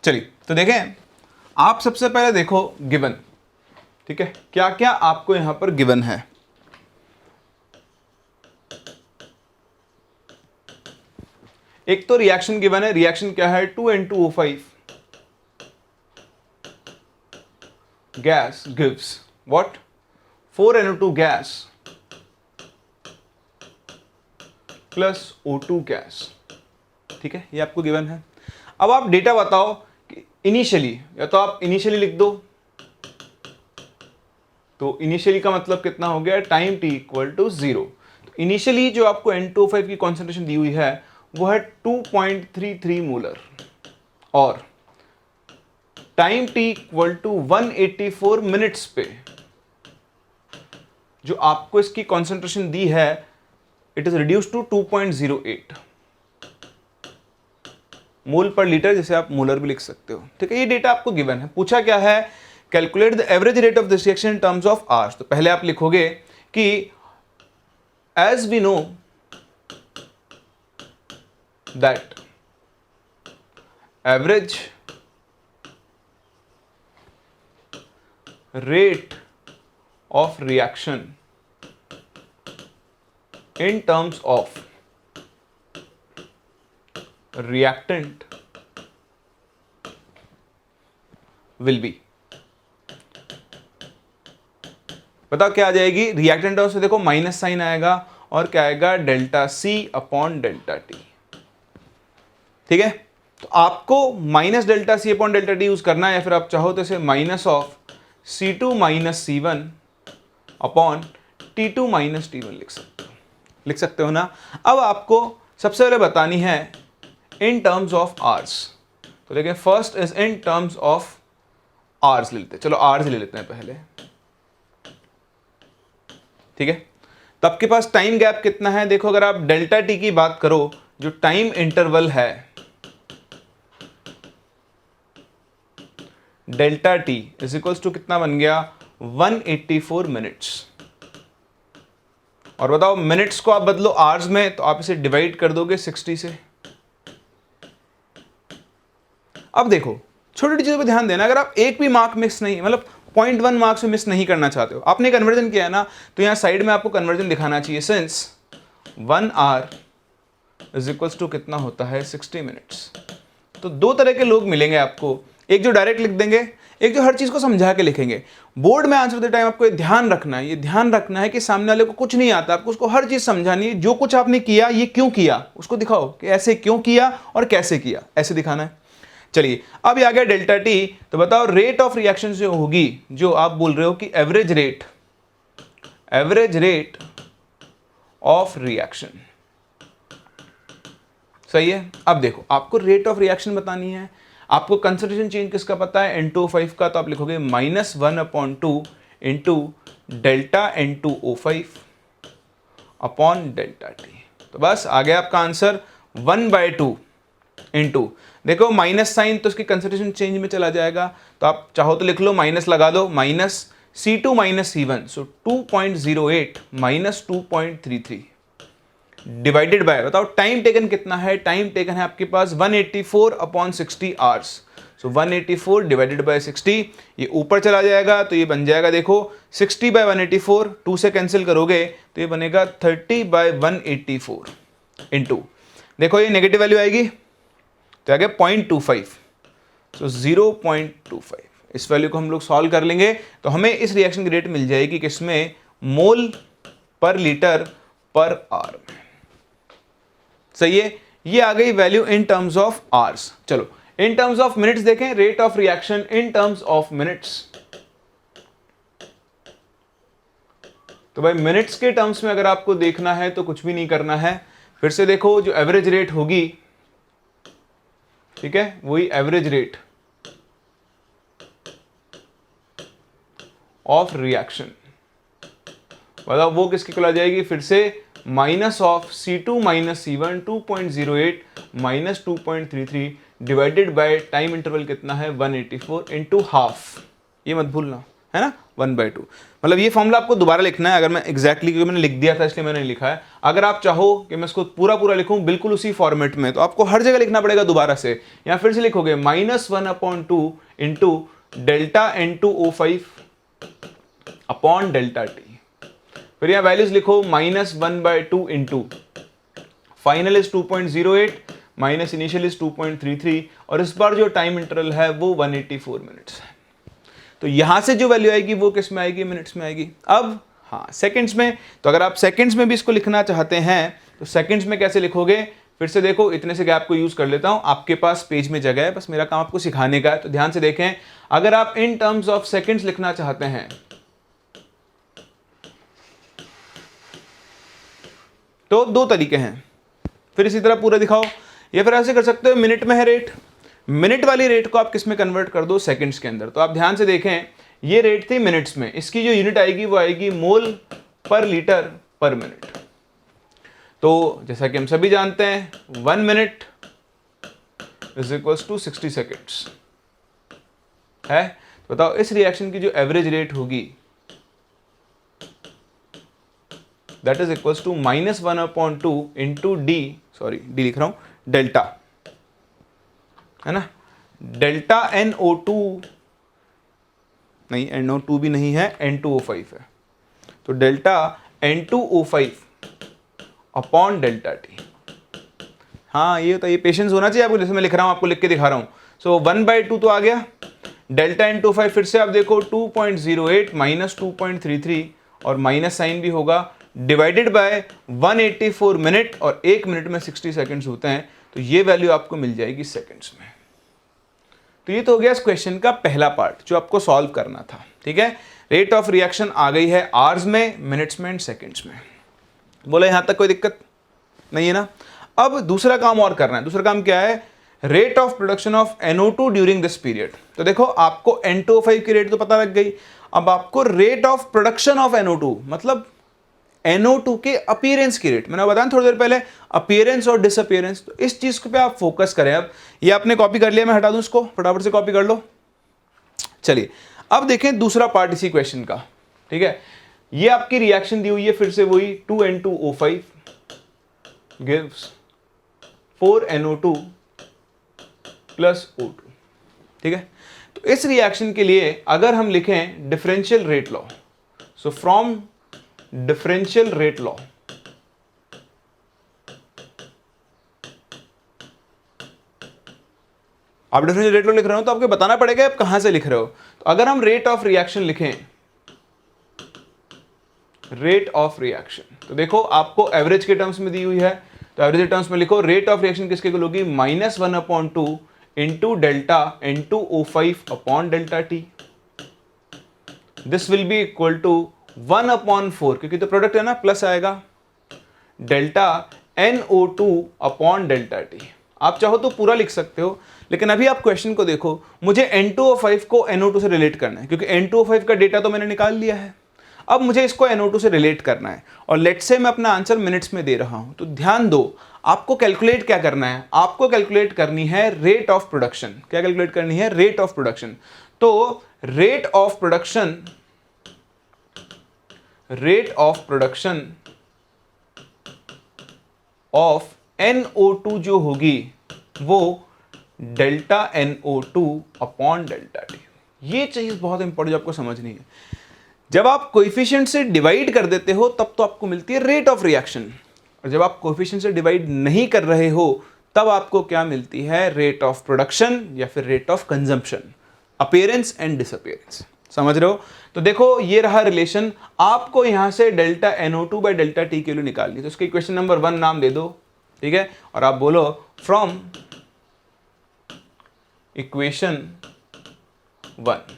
चलिए तो देखें, आप सबसे पहले देखो गिवन, ठीक है, क्या क्या आपको यहां पर गिवन है। एक तो रिएक्शन गिवन है, रिएक्शन क्या है, 2N2O5 gas gives what 4NO2 gas plus O2 gas. ठीक है, ये आपको गिवन है। अब आप डेटा बताओ कि इनिशियली, या तो आप इनिशियली लिख दो, तो इनिशियली का मतलब कितना हो गया, टाइम t इक्वल टू 0। तो इनिशियली जो आपको N2O5 की कॉन्सेंट्रेशन दी हुई है वो है 2.33 मोलर, और time t equal to 184 minutes पे जो आपको इसकी कॉन्सेंट्रेशन दी है, it is reduce to 2.08 mole per litre, जिसे आप मोलर भी लिख सकते हो। ठीक है, ये डेटा आपको गिवन है। पूछा क्या है, calculate the average rate of this reaction in terms of hours. तो पहले आप लिखोगे कि as we know that average rate of reaction in terms of reactant will be, बताओ क्या आ जाएगी, रिएक्टेंट से देखो माइनस साइन आएगा और क्या आएगा, delta C upon delta T। ठीक है, तो आपको minus delta C upon delta T use करना है, या फिर आप चाहो तो इसे minus of C2 minus C1 upon T2 minus T1 लिख सकते हो ना। अब आपको सबसे पहले बतानी है इन टर्म्स ऑफ आवर्स। तो देखिए, first is in terms of hours ले लेते हैं, चलो आवर्स ले लेते हैं पहले। ठीक है, तो आपके पास टाइम गैप कितना है, देखो अगर आप डेल्टा टी की बात करो, जो टाइम इंटरवल है delta T is equals to कितना बन गया, 184 मिनट्स। और बताओ मिनट्स को आप बदलो आवर्स में, तो आप इसे डिवाइड कर दोगे 60 से। अब देखो छोटी छोटी चीजों पर ध्यान देना, अगर आप एक भी मार्क मिस नहीं, मतलब 0.1 मार्क्स में मिस नहीं करना चाहते हो, आपने कन्वर्जन किया है ना, तो यहां साइड में आपको कन्वर्जन दिखाना चाहिए, since 1 hour is equals to कितना होता है, 60 मिनट्स। तो दो तरह के लोग मिलेंगे आपको, एक जो डायरेक्ट लिख देंगे, एक जो हर चीज को समझा के लिखेंगे। बोर्ड में आंसर देते टाइम आपको ये ध्यान रखना है कि सामने वाले को कुछ नहीं आता, आपको उसको हर चीज समझानी है। जो कुछ आपने किया ये क्यों किया, उसको दिखाओ कि ऐसे क्यों किया और कैसे किया, ऐसे दिखाना है। चलिए अब आ गया डेल्टा टी, तो बताओ रेट ऑफ रिएक्शन जो होगी, जो आप बोल रहे हो कि एवरेज रेट ऑफ रिएक्शन, सही है। अब देखो आपको रेट ऑफ रिएक्शन बतानी है, आपको कंसंट्रेशन चेंज किसका पता है, N2O5 का, तो आप लिखोगे -1/2 into delta N2O5 upon delta T. तो बस आ गया आपका आंसर 1/2 इनटू, देखो माइनस साइन तो इसकी कंसंट्रेशन चेंज में चला जाएगा, तो आप चाहो तो लिख लो, माइनस लगा दो, minus C2 minus C1, so 2.08 minus 2.33 divided by, बताओ टाइम टेकन कितना है, टाइम टेकन है आपके पास 184/60 आवर्स, सो 184 डिवाइडेड बाय 60, ये ऊपर चला जाएगा तो ये बन जाएगा, देखो 60/184, 2 से कैंसिल करोगे तो ये बनेगा 30/184 इनटू, देखो ये नेगेटिव वैल्यू आएगी तो आ गया 0.25, सो 0.25, इस वैल्यू को हम लोग सॉल्व कर लेंगे तो हमें इस रिएक्शन की रेट मिल जाएगी किसमें, मोल पर लीटर पर आवर में। सही है, ये आ गई value in terms of hours. चलो इन टर्म्स ऑफ मिनट्स देखें, rate of reaction in terms of minutes, तो भाई मिनट्स के टर्म्स में अगर आपको देखना है तो कुछ भी नहीं करना है, फिर से देखो जो एवरेज रेट होगी, ठीक है, वही एवरेज रेट ऑफ रिएक्शन, मतलब वो किसके को आ जाएगी, फिर से minus of C2 minus C1 2.08 minus 2.33 divided by time interval कितना है 184 इंटू हाफ, ये मत भूलना है ना, 1/2। मतलब ये फॉर्मूला आपको दोबारा लिखना है, अगर मैं एग्जैक्टली क्योंकि मैंने लिख दिया था इसलिए मैंने लिखा है, अगर आप चाहो कि मैं इसको पूरा लिखूं बिल्कुल उसी फॉर्मेट में तो आपको हर जगह लिखना पड़ेगा दोबारा से, या फिर से लिखोगे -1/2 into delta N2O5 upon delta T, फिर यहाँ वैल्यूज लिखो -1/2 into final is 2.08 minus initial is 2.33 और इस बार जो टाइम इंटरवल है वो 184 मिनट्स है। तो यहां से जो वैल्यू आएगी वो किस में आएगी, मिनट्स में आएगी। अब हाँ सेकंड्स में, तो अगर आप सेकंड्स में भी इसको लिखना चाहते हैं तो सेकंड्स में कैसे लिखोगे, फिर से देखो इतने से गैप को यूज कर लेता हूं, आपके पास पेज में जगह है, बस मेरा काम आपको सिखाने का है, तो ध्यान से देखें। अगर आप इन टर्म्स ऑफ सेकंड्स लिखना चाहते हैं तो दो तरीके हैं, फिर इसी तरह पूरा दिखाओ, या फिर ऐसे कर सकते हो, मिनट में है रेट, मिनट वाली रेट को आप किस में कन्वर्ट कर दो, सेकंड्स के अंदर। तो आप ध्यान से देखें, ये रेट थी मिनट्स में, इसकी जो यूनिट आएगी वो आएगी मोल पर लीटर पर मिनट। तो जैसा कि हम सभी जानते हैं 1 minute is equals to 60 seconds है। तो बताओ इस रिएक्शन की जो एवरेज रेट होगी that is equals to -1/2 into D, sorry D लिख रहा हूं, डेल्टा है ना, डेल्टा NO2 नहीं, NO2 भी नहीं है, N2O5 है, तो delta N2O5 upon delta T. हाँ ये तो ये पेशेंस होना चाहिए आपको, जैसे मैं लिख रहा हूं आपको लिख के दिखा रहा हूं। सो 1/2 तो आ गया, डेल्टा N2O5 फिर से आप देखो 2.08 माइनस 2.33 और माइनस साइन भी होगा, डिवाइडेड बाय 184 मिनट, और 1 मिनट में 60 सेकंड्स होते हैं, तो ये वैल्यू आपको मिल जाएगी सेकंड्स में। तो ये तो हो गया इस क्वेश्चन का पहला पार्ट जो आपको सॉल्व करना था, ठीक है। रेट ऑफ रिएक्शन आ गई है आवर्स में, मिनट्स में एंड सेकंड्स में। बोला यहां तक कोई दिक्कत नहीं है ना। अब दूसरा काम और करना है, दूसरा काम क्या है, rate of production of NO2 during this period. तो देखो आपको N2O5 की रेट तो पता लग गई, अब आपको rate of production of NO2 मतलब NO2 के अपीयरेंस की रेट, मैंने बताया थोड़ी देर पहले अपीयरेंस और डिसअपीयरेंस, तो इस चीज पे आप फोकस करें। अब ये आपने कॉपी कर लिया, मैं हटा दूं इसको, फटाफट से कॉपी कर लो। चलिए अब देखें दूसरा पार्ट इसी क्वेश्चन का, ठीक है। ये आपकी रिएक्शन दी हुई है, फिर से वही 2N2O5 gives 4NO2 plus O2, ठीक है। तो इस रिएक्शन के लिए अगर हम लिखें differential rate law, so from differential rate law, आप डिफरेंशियल रेट लॉ लिख रहे हो तो आपको बताना पड़ेगा आप कहां से लिख रहे हो। तो अगर हम रेट ऑफ रिएक्शन लिखें, रेट ऑफ रिएक्शन, तो देखो आपको एवरेज के टर्म्स में दी हुई है, तो एवरेज के टर्म्स में लिखो रेट ऑफ रिएक्शन किसके को होगी, -1/2 into delta N2O5 upon delta T, this will be equal to 1/4, क्योंकि तो प्रोडक्ट है ना, प्लस आएगा delta NO2 upon delta T. आप चाहो तो पूरा लिख सकते हो, लेकिन अभी आप क्वेश्चन को देखो, मुझे N2O5 को NO2 से रिलेट करना है, क्योंकि N2O5 का डेटा तो मैंने निकाल लिया है। अब मुझे इसको NO2 से रिलेट करना है और लेट्स से मैं अपना आंसर मिनट्स में दे रहा हूं, तो ध्यान दो आपको कैलकुलेट क्या करना है, आपको कैलकुलेट करनी है रेट ऑफ प्रोडक्शन। क्या कैलकुलेट करनी है? Rate of production. तो rate of production of NO2 जो होगी वो delta NO2 upon delta T. ये चीज बहुत इंपॉर्टेंट आपको समझनी है। जब आप कोएफिशिएंट से डिवाइड कर देते हो तब तो आपको मिलती है रेट ऑफ रिएक्शन, और जब आप कोएफिशिएंट से डिवाइड नहीं कर रहे हो तब आपको क्या मिलती है? रेट ऑफ प्रोडक्शन या फिर rate of consumption, appearance and disappearance. समझ रहे हो? तो देखो ये रहा रिलेशन। आपको यहां से delta NO2 by delta T की वैल्यू निकालनी, तो इसके इक्वेशन नंबर 1 नाम दे दो, ठीक है, और आप बोलो फ्रॉम इक्वेशन 1,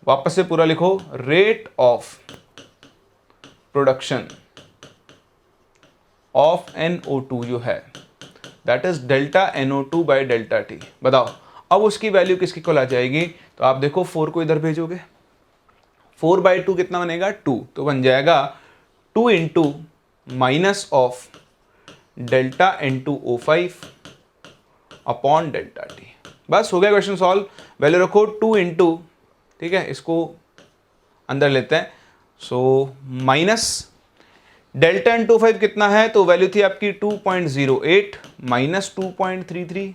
वापस से पूरा लिखो, rate of production of NO2 जो है that is delta NO2 by delta T. बताओ अब उसकी वैल्यू किसकी इक्वल आ जाएगी? तो आप देखो 4 को इधर भेजोगे, 4/2 कितना बनेगा? 2, तो बन जाएगा 2 into minus of delta N2O5 upon delta T. बस हो गया क्वेश्चन सॉल्व। वैल्यू रखो 2 इंटू, ठीक है, इसको अंदर लेते हैं, सो माइनस डेल्टा N2O5 कितना है? तो वैल्यू थी आपकी 2.08 minus 2.33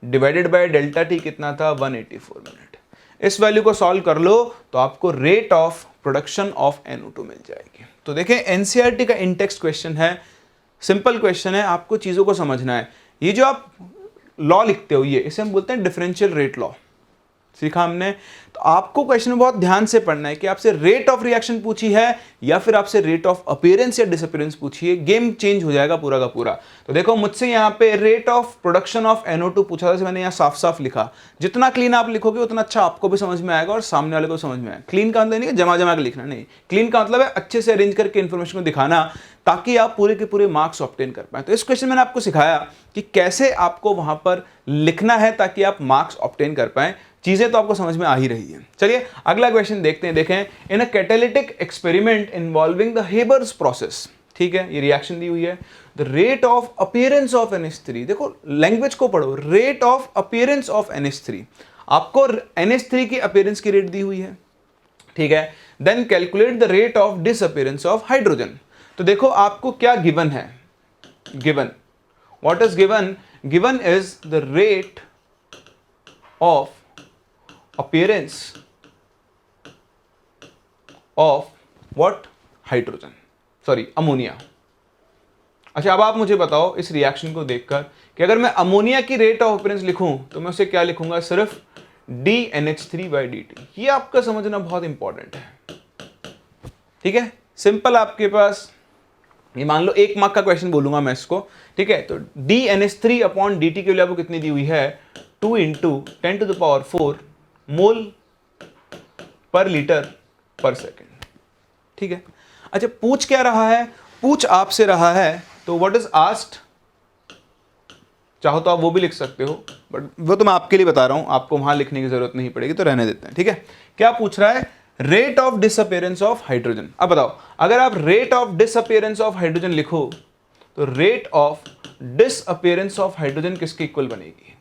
divided by delta T कितना था? 184 मिनट। इस वैल्यू को सॉल्व कर लो तो आपको rate of production of NO2 मिल जाएगी। तो देखें NCERT का इंटेक्स्ट क्वेश्चन है, सिंपल क्वेश्चन है, आपको चीजों को समझना है। ये जो आप लॉ लिखते हो, ये इसे हम बोलते हैं डिफरेंशियल रेट लॉ, सीखा हमने। तो आपको क्वेश्चन में बहुत ध्यान से पढ़ना है कि आपसे रेट ऑफ रिएक्शन पूछी है या फिर आपसे रेट ऑफ अपीयरेंस या डिसअपीयरेंस पूछी है, गेम चेंज हो जाएगा पूरा का पूरा। तो देखो मुझसे यहाँ पे rate of production of NO2 पूछा था, मैंने यहाँ साफ साफ लिखा। जितना क्लीन आप लिखोगे उतना अच्छा आपको भी समझ में आएगा और सामने वाले को समझ में आएगा। क्लीन का मतलब नहीं जमा जमा के लिखना, नहीं, क्लीन का मतलब है अच्छे से अरेंज करके इन्फॉर्मेशन को दिखाना ताकि आप पूरे के पूरे मार्क्स ऑब्टेन कर पाए। तो इस क्वेश्चन में मैंने आपको सिखाया कि कैसे आपको वहां पर लिखना है ताकि आप मार्क्स ऑब्टेन कर पाए। चीजें तो आपको समझ में आ ही रही है। चलिए अगला क्वेश्चन देखते हैं। देखें, in a catalytic experiment involving the Haber's process, ठीक है, ये रिएक्शन दी हुई है, the rate of appearance of NH3, देखो लैंग्वेज को पढ़ो, rate of appearance of NH3, आपको NH3 की अपीयरेंस की रेट दी हुई है, ठीक है। Then calculate the rate of disappearance of hydrogen. तो देखो आपको क्या गिवन है, given, what is given? Given is the rate of appearance of what? Hydrogen, sorry ammonia. अच्छा अब आप मुझे बताओ इस रिएक्शन को देखकर कि अगर मैं अमोनिया की रेट ऑफ अपीयरेंस लिखूं तो मैं उसे क्या लिखूंगा? सिर्फ DNH3/dt। ये आपका समझना बहुत इंपॉर्टेंट है, ठीक है, सिंपल। आपके पास ये मान लो 1 मार्क का क्वेश्चन बोलूंगा मैं इसको, ठीक है। तो DNH3/dt की वैल्यू आपको कितनी दी हुई है? 2 इंटू 10⁴ मोल पर लीटर पर सेकेंड, ठीक है। अच्छा पूछ क्या रहा है? पूछ आपसे रहा है, तो व्हाट इज आस्क्ड, चाहो तो आप वो भी लिख सकते हो, बट वो तो मैं आपके लिए बता रहा हूं, आपको वहां लिखने की जरूरत नहीं पड़ेगी, तो रहने देते हैं, ठीक है। क्या पूछ रहा है? Rate of disappearance of hydrogen. अब बताओ अगर आप rate of disappearance of hydrogen लिखो तो rate of disappearance of hydrogen किसके इक्वल बनेगी?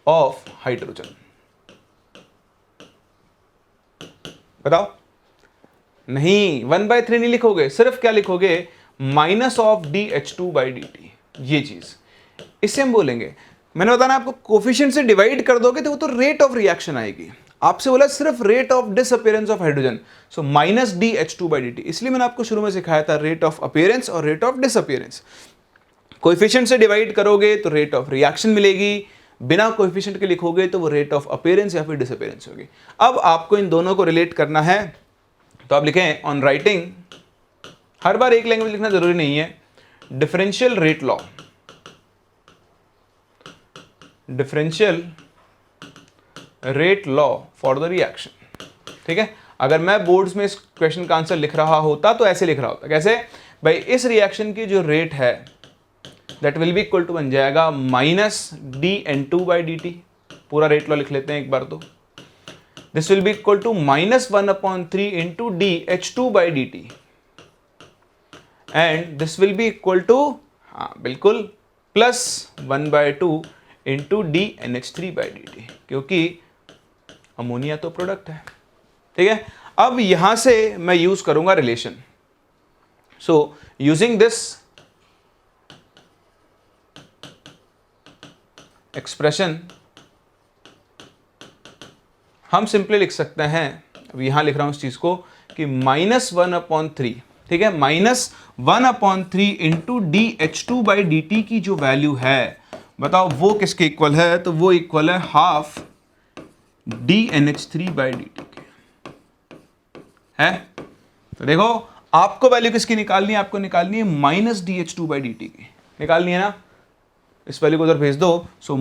Of hydrogen. बताओ, नहीं 1/3 नहीं लिखोगे, सिर्फ क्या लिखोगे? Minus of DH2/dt। ये चीज इससे हम बोलेंगे, मैंने बताना आपको कोफिशिएंट से डिवाइड कर दोगे तो वो तो रेट ऑफ रिएक्शन आएगी। आपसे बोला सिर्फ rate of disappearance of hydrogen, so minus DH2/dt। इसलिए मैंने आपको शुरू में सिखाया था रेट ऑफ अपीयरेंस और रेट ऑफ डिसअपीयरेंस। कोफिशिएंट से डिवाइड करोगे तो रेट ऑफ रिएक्शन मिलेगी, बिना कोएफिशिएंट के लिखोगे तो वो रेट ऑफ अपीयरेंस या फिर डिसअपीयरेंस होगी। अब आपको इन दोनों को रिलेट करना है तो आप लिखें ऑन राइटिंग, हर बार एक लैंग्वेज लिखना जरूरी नहीं है, differential rate law, differential rate law for the reaction, ठीक है। अगर मैं बोर्ड्स में इस क्वेश्चन का आंसर लिख रहा होता तो ऐसे लिख रहा होता, कैसे भाई? इस रिएक्शन की जो रेट है that will be equal to बन जाएगा माइनस DN2/dt। पूरा रेट लॉ लिख लेते हैं एक बार तो, this will be equal to -1/3 into DH2/dt and this will be equal to, हाँ बिल्कुल, +1/2 इंटू DNH3/dt, क्योंकि अमोनिया तो प्रोडक्ट है। ठीक है, अब यहां से मैं यूज करूंगा relation. So using this expression हम सिंपली लिख सकते हैं, अब यहां लिख रहा हूं इस चीज को कि -1/3, ठीक है, -1/3 इंटू DH2/dt की जो वैल्यू है, बताओ वो किसके इक्वल है? तो वो इक्वल है ½ DNH3/dt के, है। तो देखो आपको वैल्यू किसकी निकालनी है? आपको निकालनी है -DH2/dt की, निकालनी है ना। इस वैल्यू को उधर भेज दो। सो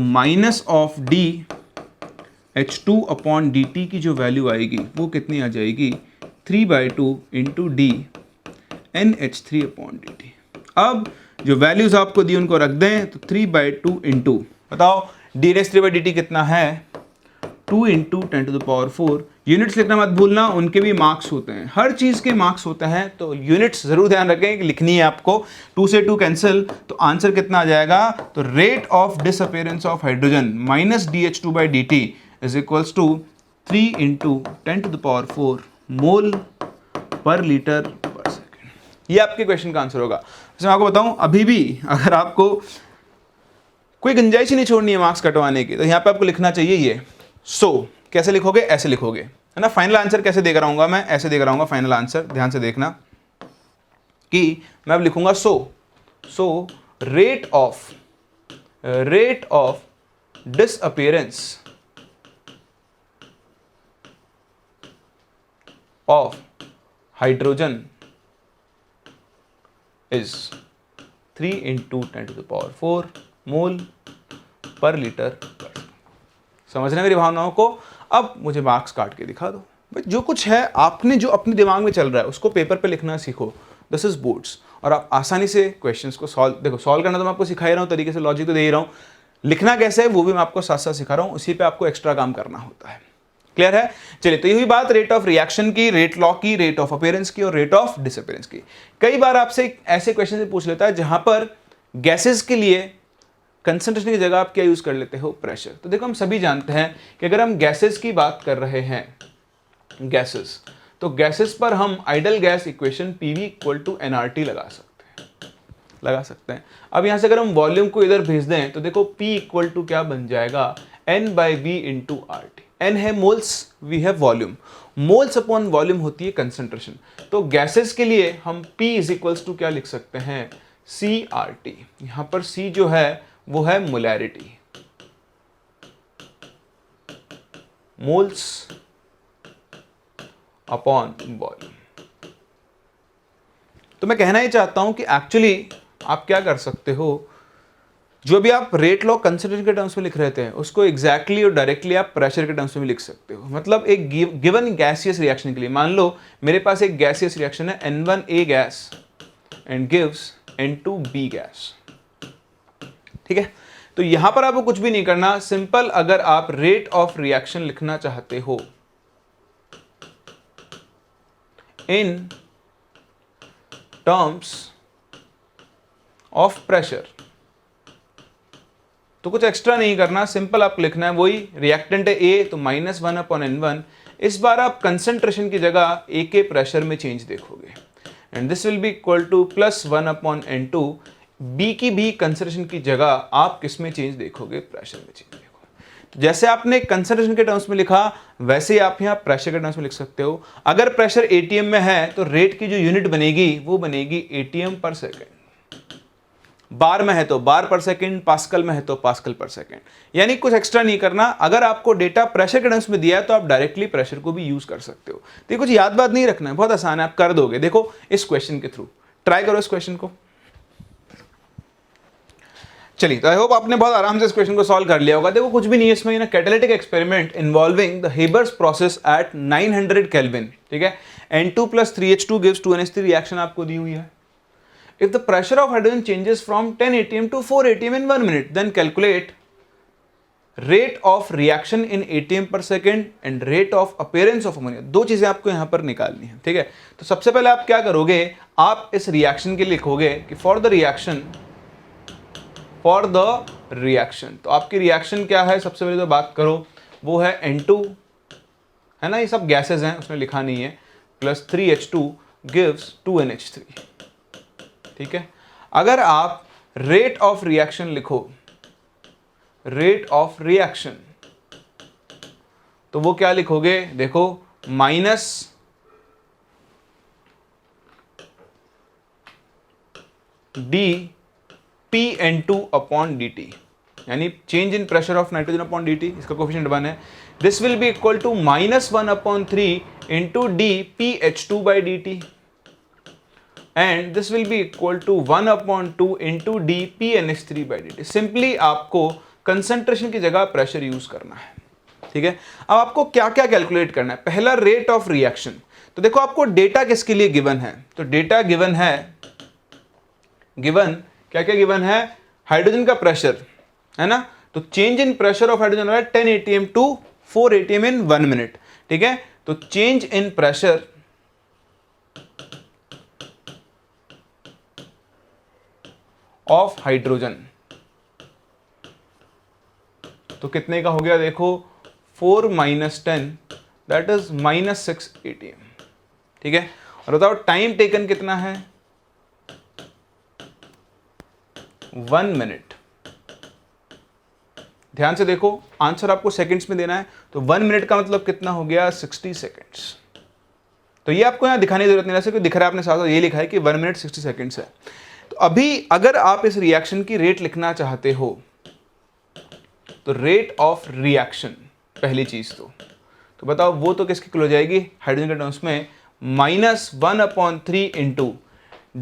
-DH2/dt की जो वैल्यू आएगी वो कितनी आ जाएगी? 3/2 इंटू DNH3/dt। अब जो वैल्यूज आपको दी उनको रख दें, तो 3/2 इंटू, बताओ DNH3/dt कितना है? 2 इंटू 10⁴। यूनिट्स लिखना मत भूलना, उनके भी मार्क्स होते हैं, हर चीज के मार्क्स होते हैं, तो यूनिट्स जरूर ध्यान रखें कि लिखनी है आपको। 2 से 2 कैंसिल, तो आंसर कितना आ जाएगा? तो rate of disappearance of hydrogen -DH2/dt is equals to 3 into 10⁴ mole per litre पर सेकेंड। ये आपके क्वेश्चन का आंसर होगा। वैसे मैं आपको बताऊं, अभी भी अगर आपको कोई गुंजाइश ही नहीं छोड़नी है मार्क्स कटवाने की, तो यहाँ पे आपको लिखना चाहिए ये। कैसे लिखोगे? ऐसे लिखोगे, है ना। फाइनल आंसर कैसे देकर आऊंगा मैं? ऐसे देकर आऊंगा फाइनल आंसर। ध्यान से देखना कि मैं अब लिखूंगा rate of disappearance of hydrogen is 3 into 10⁴ mole per litre. समझ रहे हैं मेरी भावनाओं को? अब मुझे मार्क्स काट के दिखा दो भाई। जो कुछ है आपने जो अपने दिमाग में चल रहा है उसको पेपर पे लिखना सीखो। दिस इज बोर्ड्स, और आप आसानी से क्वेश्चंस को सॉल्व करना तो मैं आपको सिखा ही रहा हूँ, तरीके से लॉजिक तो दे ही रहा हूँ, लिखना कैसे है वो भी मैं आपको साथ साथ सिखा रहा हूँ, उसी पे आपको एक्स्ट्रा काम करना होता है। क्लियर है? चलिए, तो ये हुई बात रेट ऑफ रिएक्शन की, रेट लॉ की, रेट ऑफ अपीयरेंस की और रेट ऑफ डिसअपीयरेंस की। कई बार आपसे ऐसे क्वेश्चन से पूछ लेता है जहां पर गैसेस के लिए कंसंट्रेशन की जगह आप क्या यूज कर लेते हो? प्रेशर। तो देखो हम सभी जानते हैं कि अगर हम गैसेस की बात कर रहे हैं, गैसेस, तो गैसेस पर हम idol gas equation PV = nRT लगा सकते हैं। अब यहां से अगर हम वॉल्यूम को इधर भेज दें तो देखो P = क्या बन जाएगा? N/V × RT। N है मोल्स, V है वॉल्यूम। मोल्स अपॉन वॉल्यूम होती है कंसंट्रेशन। तो गैसेस के लिए हम P = क्या लिख सकते हैं? CRT। यहां पर C जो है वो है मोलैरिटी, मोल्स अपॉन वॉल्यूम। तो मैं कहना ही चाहता हूं कि एक्चुअली आप क्या कर सकते हो, जो भी आप रेट लॉ कंसंट्रेशन के टर्म्स में लिख रहे थे उसको एग्जैक्टली और डायरेक्टली आप प्रेशर के टर्म्स में भी लिख सकते हो। मतलब एक गिवन गैसियस रिएक्शन के लिए, मान लो मेरे पास एक गैसियस रिएक्शन है N1A gas and gives N2B gas. ठीक है, तो यहां पर आपको कुछ भी नहीं करना, सिंपल अगर आप रेट ऑफ रिएक्शन लिखना चाहते हो इन टर्म्स ऑफ प्रेशर, तो कुछ एक्स्ट्रा नहीं करना, सिंपल आप लिखना है वही रिएक्टेंट है A, तो -1/N1। इस बार आप कंसंट्रेशन की जगह A के प्रेशर में चेंज देखोगे and this will be equal to +1/N2। B की भी कंसंट्रेशन की जगह आप किस में चेंज देखोगे? प्रेशर में चेंज देखोगे। तो जैसे आपने कंसंट्रेशन के टर्म्स में लिखा वैसे ही आप यहाँ प्रेशर के टर्म्स में लिख सकते हो। अगर प्रेशर ATM में है तो रेट की जो यूनिट बनेगी वो बनेगी ATM/सेकेंड। बार में है तो बार पर सेकेंड, पास्कल में है तो पास्कल पर सेकेंड। यानी कुछ एक्स्ट्रा नहीं करना। अगर आपको डेटा प्रेशर के टर्म्स में दिया है तो आप डायरेक्टली प्रेशर को भी यूज कर सकते हो। तो कुछ याद बात नहीं रखना है, बहुत आसान है, आप कर दोगे। देखो इस क्वेश्चन के थ्रू ट्राई करो इस क्वेश्चन को। चलिए, तो आई होप आपने बहुत आराम से इस क्वेश्चन को सॉल्व कर लिया होगा। देखो कुछ भी नहीं है इसमें, ना catalytic experiment involving the Haber's process at 900 kelvin. ठीक है, N2 + 3H2 gives 2NH3 reaction आपको दी हुई है। If the pressure of hydrogen changes from 10 atm to 4 atm in 1 minute, then calculate rate of reaction in atm per second and rate of appearance of ammonia, दो चीजें आपको यहां पर निकालनी है, ठीक है। तो सबसे पहले आप क्या करोगे, आप इस रिएक्शन के लिए लिखोगे कि फॉर द रिएक्शन, तो आपकी रिएक्शन क्या है, सबसे पहले जो बात करो वो है N2, है ना, ये सब गैसेज हैं, उसने लिखा नहीं है, प्लस 3H2 गिव्स 2NH3, ठीक है। अगर आप रेट ऑफ रिएक्शन लिखो, रेट ऑफ रिएक्शन, तो वो क्या लिखोगे, देखो माइनस dPN2 अपॉन dt, यानी change in pressure of nitrogen upon dt, इसका कोफिशिएंट 1 है। This will be equal to -1/3 into dPH2 by dt and this will be equal to 1/2 into dPNH3 by dt। Simply आपको concentration की जगह pressure use करना है, ठीक है। अब आपको क्या क्या कैलकुलेट करना है, पहला रेट ऑफ रिएक्शन। तो देखो आपको डेटा किसके लिए गिवन है, तो डेटा गिवन है, गिवन क्या क्या गिवन है, हाइड्रोजन का प्रेशर, है ना, तो change in pressure of hydrogen है 10 atm to 4 atm in 1 minute, ठीक है। तो change in pressure of hydrogen तो कितने का हो गया, देखो 4 - 10 दैट इज -6 atm, ठीक है। और बताओ टाइम टेकन कितना है, 1 मिनट। ध्यान से देखो, आंसर आपको सेकंड्स में देना है, तो 1 मिनट का मतलब कितना हो गया, 60 सेकंड्स। तो ये आपको यहां दिखाने की जरूरत नहीं, जैसे दिख रहा है आपने साथ ये लिखा है कि 1 मिनट 60 सेकंड्स है। तो अभी अगर आप इस रिएक्शन की रेट लिखना चाहते हो, तो रेट ऑफ रिएक्शन पहली चीज तो बताओ वो तो किसकी इक्वल हो जाएगी, हाइड्रोजन के टर्म्स में -1/3 इंटू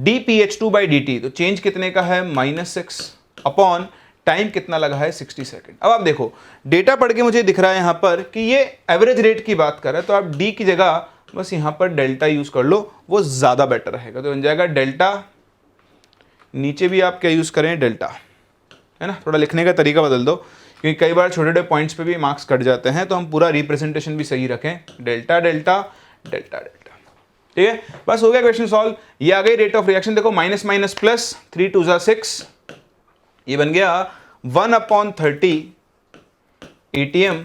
dPH2 बाई dt, तो चेंज कितने का है, -6 अपॉन टाइम कितना लगा है, 60 सेकंड। अब आप देखो डेटा पढ़ के मुझे दिख रहा है यहां पर कि ये एवरेज रेट की बात कर रहा है, तो आप d की जगह बस यहां पर डेल्टा यूज कर लो, वो ज्यादा बेटर रहेगा। तो बन जाएगा डेल्टा, नीचे भी आप क्या यूज करें, डेल्टा, है ना। थोड़ा लिखने का तरीका बदल दो, क्योंकि कई बार छोटे छोटे पॉइंट्स पे भी मार्क्स कट जाते हैं, तो हम पूरा रिप्रेजेंटेशन भी सही रखें, डेल्टा डेल्टा डेल्टा डेल्टा, ठीक है। बस हो गया क्वेश्चन सॉल्व। ये आ गई रेट ऑफ रिएक्शन, देखो माइनस माइनस प्लस, 3 2 6, ये बन गया 1/30 atm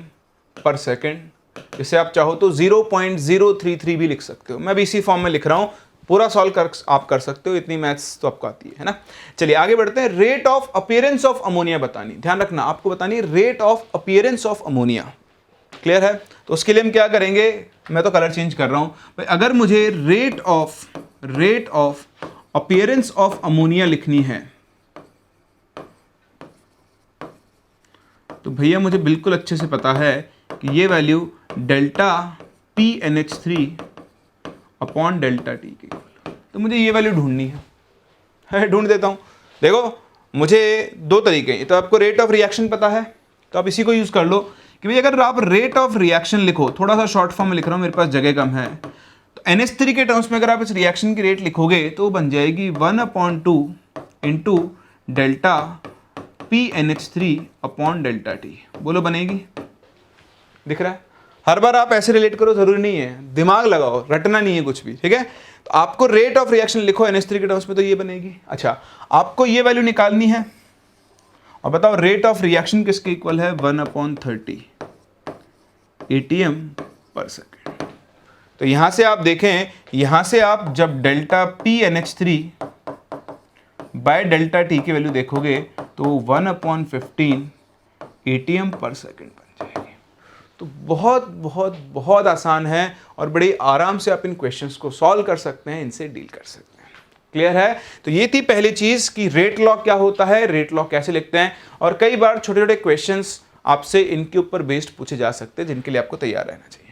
पर सेकेंड, जिसे आप चाहो तो 0.033 भी लिख सकते हो, मैं भी इसी फॉर्म में लिख रहा हूं, पूरा सॉल्व आप कर सकते हो, इतनी मैथ्स तो आपको आती है ना। चलिए आगे बढ़ते हैं, rate of appearance of ammonia बतानी, ध्यान रखना आपको बतानी rate of appearance of ammonia, clear है। तो उसके लिए हम क्या करेंगे, मैं तो कलर चेंज कर रहा हूं भाई, अगर मुझे rate of appearance of ammonia लिखनी है, तो भैया मुझे बिल्कुल अच्छे से पता है कि ये value delta PNH3 upon delta T की, तो मुझे ये वैल्यू ढूंढनी है, ढूंढ देता हूं। देखो मुझे दो तरीके हैं, तो आपको रेट ऑफ रिएक्शन पता है, तो आप इसी को यूज कर लो कि भाई अगर आप रेट ऑफ रिएक्शन लिखो, थोड़ा सा शॉर्ट फॉर्म में लिख रहा हूं, मेरे पास जगह कम है, तो NH3 के टर्म्स में अगर आप इस रिएक्शन की रेट लिखोगे तो बन जाएगी 1/2 into delta PNH3 upon delta T, बोलो बनेगी, दिख रहा है। हर बार आप ऐसे रिलेट करो, जरूरी नहीं है, दिमाग लगाओ, रटना नहीं है कुछ भी, ठीक है। तो आपको रेट ऑफ रिएक्शन लिखो NH3 के टर्म्स में, तो ये बनेगी। अच्छा आपको ये वैल्यू निकालनी है, और बताओ रेट ऑफ रिएक्शन किसके इक्वल है, 1/30 atm पर सेकेंड। तो यहां से आप देखें, यहां से आप जब delta PNH3 by delta T की वैल्यू देखोगे तो 1/15 atm पर सेकेंड बन जाएगी। तो बहुत बहुत बहुत आसान है, और बड़ी आराम से आप इन क्वेश्चंस को सॉल्व कर सकते हैं, इनसे डील कर सकते हैं, क्लियर है। तो ये थी पहली चीज कि रेट लॉ क्या होता है, रेट लॉ कैसे लिखते हैं, और कई बार छोटे छोटे क्वेश्चंस आपसे इनके ऊपर बेस्ड पूछे जा सकते हैं, जिनके लिए आपको तैयार रहना चाहिए।